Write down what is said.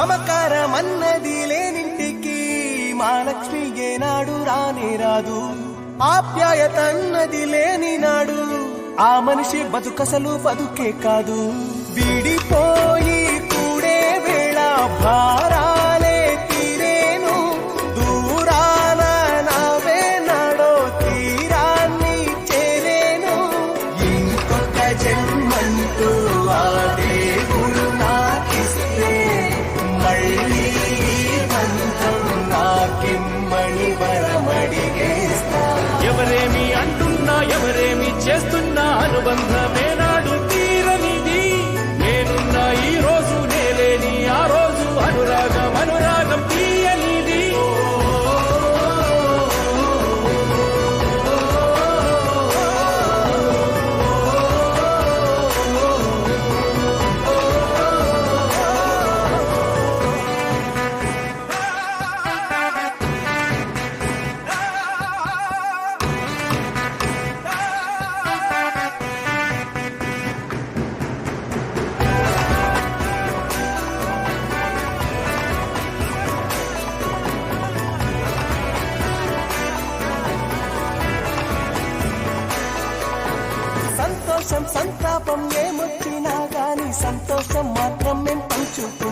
మమకారమన్నది లేనింటికి మహాలక్ష్మి ఏనాడు రానే రాదు. ఆప్యాయతన్నది లేని నాడు ఆ మనిషి బతుకసలు బతుకే కాదు. విడిపోయి కూడే వేళ భారాలే తీరేను, దూరాన నవే నాడో తీరాన్ని చేరేను. ఇంకొక జన్మంటూ ఆ దేవుడు నాకిస్తే మళ్ళీ బంధం నాకిమ్మని వరమడిగేస్తా. ఎవరేమి అంటున్నా ఎవరేమి చేస్తున్నా అనుబంధమే నాడు తీరనిది. నేనున్నా ఈ రోజు నేలేని ఆ రోజు అనురాగం అనురాగం తీయనిది. సంతోషం సంతాపం ఏమొచ్చినా గాని సంతోషం మాత్రం మేం పంచుకుంటాం.